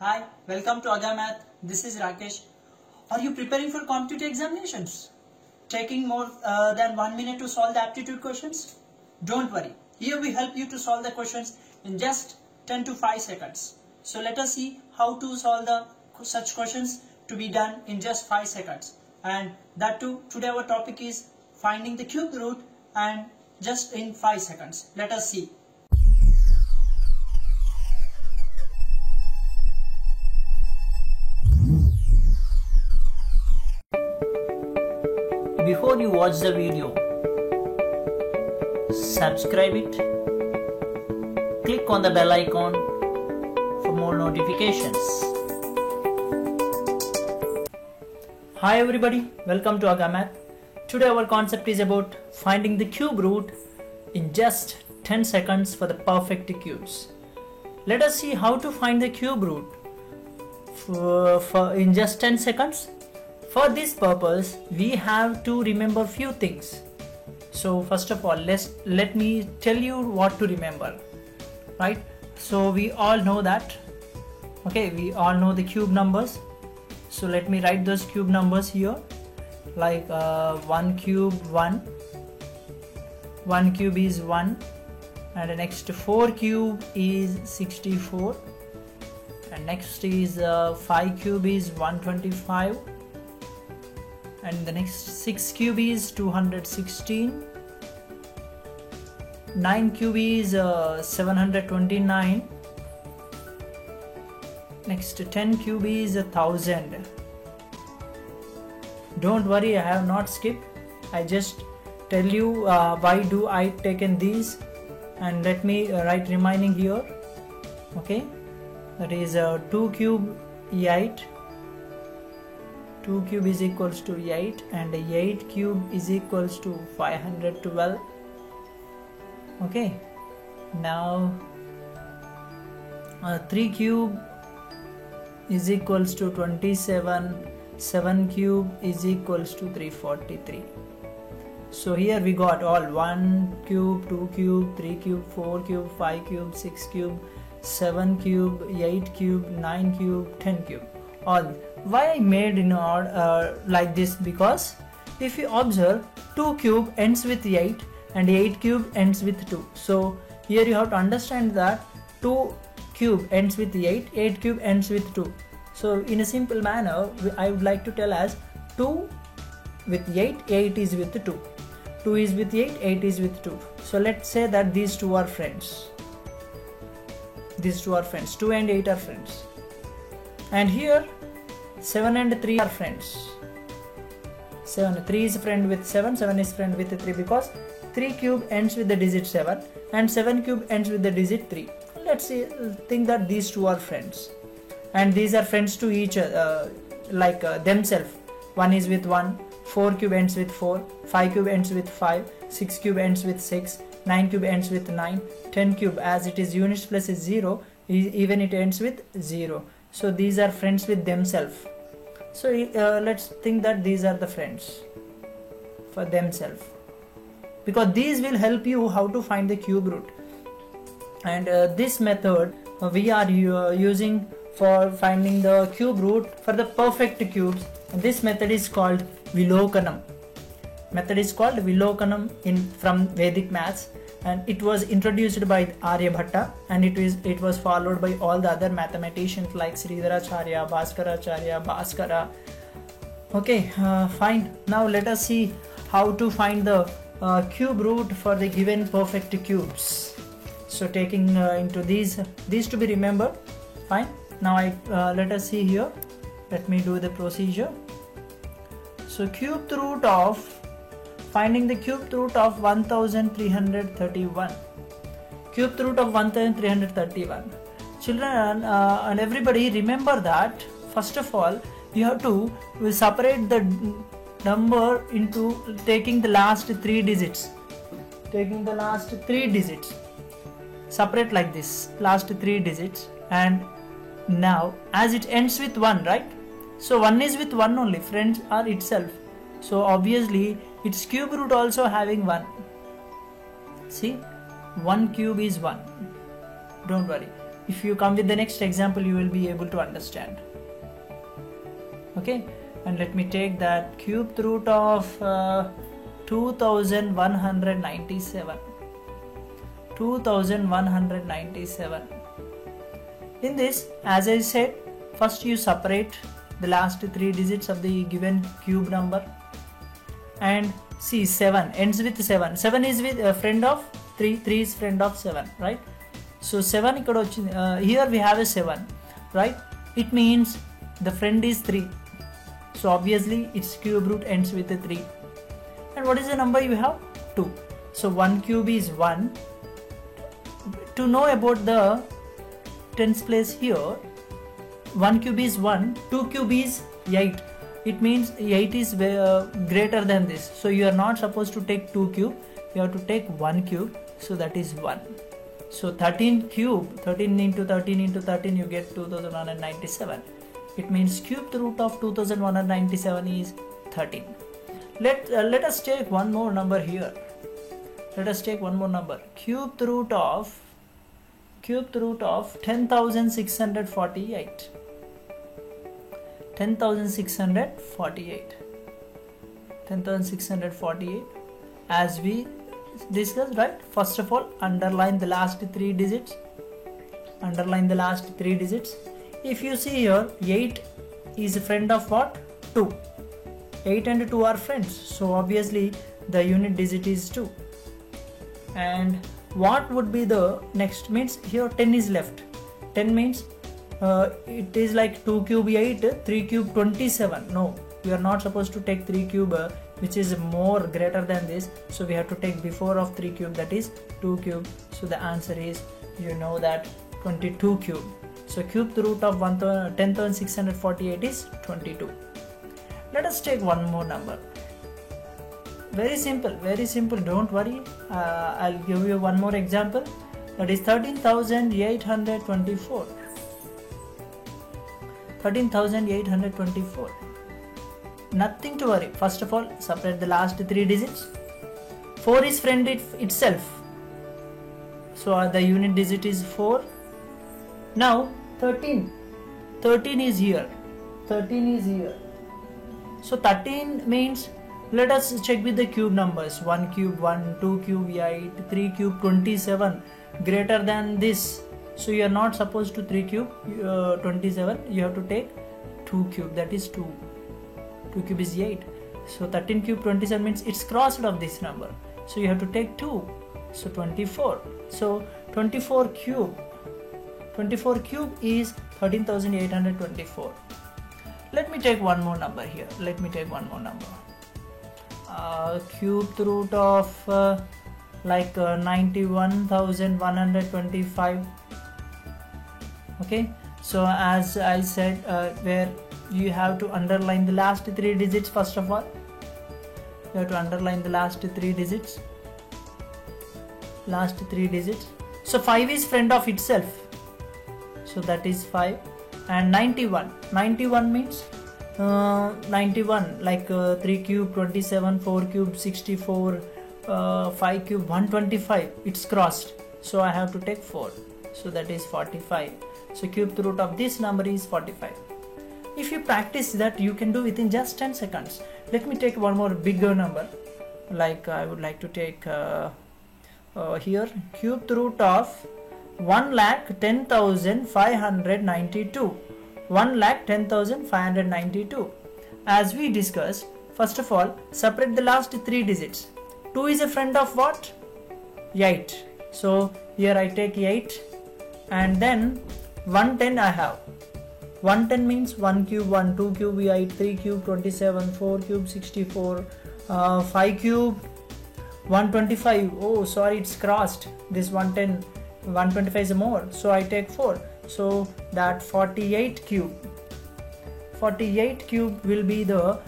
Hi, welcome to AgaMath. This is Rakesh. Are you preparing for competitive examinations? Taking more than 1 minute to solve the aptitude questions? Don't worry. Here we help you to solve the questions in just 10 to 5 seconds. So let us see how to solve such questions to be done in just 5 seconds. And that too, today our topic is finding the cube root and just in 5 seconds. Let us see. Before you watch the video, subscribe it, click on the bell icon for more notifications. Hi everybody, welcome to AgaMath. Today our concept is about finding the cube root in just 10 seconds for the perfect cubes. Let us see how to find the cube root in just 10 seconds. For this purpose, we have to remember few things. So first of all, let me tell you what to remember, right? So we all know that, okay, we all know the cube numbers. So let me write those cube numbers here, like 1 cube 1, 1 cube is 1, and the next 4 cube is 64, and next is 5 cube is 125. And the next 6 cube is 216, 9 cube is 729, next 10 cube is 1000. Don't worry, I have not skipped. I just tell you why do I taken these, and let me write remaining here. Okay, that is 2 cube 8. 2 cube is equals to 8, and 8 cube is equals to 512. Okay, now 3 cube is equals to 27, 7 cube is equals to 343. So here we got all 1 cube, 2 cube, 3 cube, 4 cube, 5 cube, 6 cube, 7 cube, 8 cube, 9 cube, 10 cube. All. Why I made in order like this? Because if you observe, 2 cube ends with 8 and 8 cube ends with 2. So here you have to understand that 2 cube ends with 8, 8 cube ends with 2. So in a simple manner, I would like to tell as 2 with 8, 8 is with 2. 2 is with 8, 8 is with 2. So let's say that these two are friends. These two are friends. 2 and 8 are friends. And here 7 and 3 are friends. 3 is friend with 7, 7 is friend with 3, because 3 cube ends with the digit 7 and 7 cube ends with the digit 3. Let's say, think that these two are friends, and these are friends to each other, themselves. 1 is with 1, 4 cube ends with 4, 5 cube ends with 5, 6 cube ends with 6, 9 cube ends with 9, 10 cube, as it is units plus is 0, even it ends with 0. So these are friends with themselves. So let's think that these are the friends for themselves, because these will help you how to find the cube root. And this method we are using for finding the cube root for the perfect cubes. And this method is called Vilokanam. Method is called Vilokanam from Vedic maths, and it was introduced by Aryabhatta, and it was followed by all the other mathematicians like Sridharacharya, Bhaskara. Okay, fine. Now let us see how to find the cube root for the given perfect cubes. So taking into these to be remembered. Fine. Now let us see here. Let me do the procedure. So finding the cube root of 1331. Cube root of 1331. Children and everybody, remember that first of all you have to separate the number into taking the last 3 digits. Taking the last 3 digits. Separate like this, last 3 digits, and now as it ends with 1, right? So 1 is with 1 only, friends are itself. So obviously its cube root also having 1. See, 1 cube is 1. Don't worry. if you come with the next example, you will be able to understand. Okay, and let me take that cube root of 2197. 2197. In this, as I said, first you separate the last three digits of the given cube number, and see 7 ends with 7. 7 is with a friend of 3, 3 is friend of 7, right? So 7 here we have a 7, right? It means the friend is 3. So obviously its cube root ends with a 3. And what is the number you have? 2. So 1 cube is 1. To know about the tens place here, 1 cube is 1, 2 cube is 8. It means 8 is greater than this. So you are not supposed to take 2 cube, you have to take 1 cube. So that is 1. So 13 cube, 13 into 13 into 13, you get 2197. It means cube root of 2197 is 13. Let us take one more number here. Let us take one more number. Cube root of 10,648. 10,648. 10,648. As we discussed, right? First of all, underline the last three digits. Underline the last three digits. If you see here, 8 is a friend of what? 2. 8 and 2 are friends. So obviously the unit digit is 2. And what would be the next? Means here 10 is left. 10 means it is like 2 cube 8, 3 cube 27. No, we are not supposed to take 3 cube which is more greater than this. So we have to take before of 3 cube, that is 2 cube. So the answer is, you know that, 22 cube. So cube root of 10,648 is 22. Let us take one more number. Very simple, don't worry. I'll give you one more example. That is 13,824. 13,824. Nothing to worry. First of all, separate the last three digits. 4 is friend itself. So the unit digit is 4. Now 13. 13 is here. 13 is here. So 13 means, let us check with the cube numbers. 1 cube 1, 2 cube 8, 3 cube 27, greater than this. So you are not supposed to 3 cube 27, you have to take 2 cube, that is 2. 2 cube is 8. So 13 cube 27 means it's crossed of this number. So you have to take 2. So 24. So 24 cube is 13,824. Let me take one more number here. Cube root of 91,125. Okay, so as I said, where you have to underline the last three digits. First of all, you have to underline the last three digits. So 5 is friend of itself, so that is 5. And 91 means 91 like 3 cube 27, 4 cube 64, 5 cube 125, it's crossed, so I have to take 4, so that is 45. So cube root of this number is 45. If you practice that, you can do within just 10 seconds. Let me take one more bigger number, like I would like to take here cube root of 1,10,592. 1,10,592. As we discussed, first of all, separate the last three digits. 2 is a friend of what? 8. So here I take 8, and then 110 I have. 110 means 1 cube 1, 2 cube 8, 3 cube 27, 4 cube 64, 5 cube 125. Oh, sorry, it's crossed. This 110, 125 is more, so I take 4. So that 48 cube will be the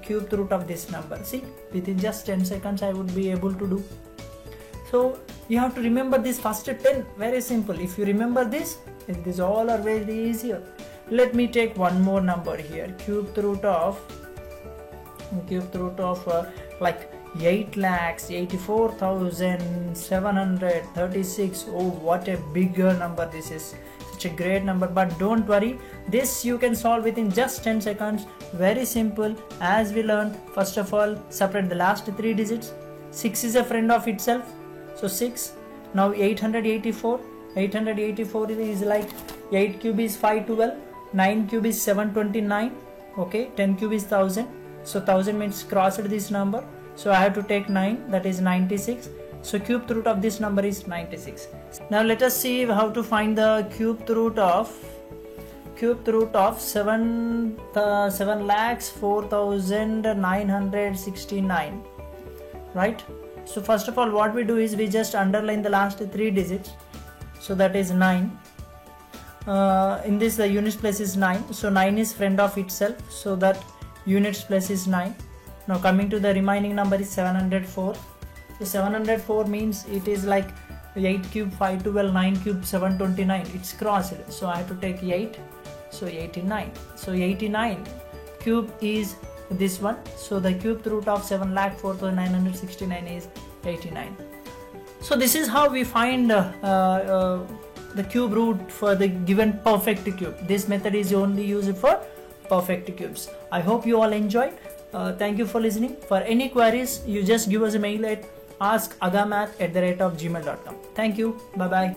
cube root of this number. See, within just 10 seconds I would be able to do. So you have to remember this first 10. Very simple. If you remember this, these all are very easier. Let me take one more number here. Cube root of like 8,84,736. Oh, what a bigger number this is. Such a great number, but don't worry, this you can solve within just 10 seconds. Very simple. As we learned, first of all, separate the last 3 digits. 6 is a friend of itself, so 6. Now 884 is like 8 cube is 512, 9 cube is 729, okay, 10 cube is 1000, so 1000 means crossed this number, so I have to take 9, that is 96. So cubed root of this number is 96. Now let us see how to find the cubed root of 7,04,969, right? So first of all, what we do is we just underline the last 3 digits, so that is 9. In this the units place is 9, so 9 is friend of itself, so that units place is 9. Now coming to the remaining number is 704. So 704 means it is like 8 cube 512, 9 cube 729, it's crossed, so I have to take 8, so 89. So 89 cube is this one, so the cube root of 7,04,969 is 89. So this is how we find the cube root for the given perfect cube. This method is only used for perfect cubes. I hope you all enjoyed. Thank you for listening. For any queries, you just give us a mail at askagamath@gmail.com. Thank you. Bye bye.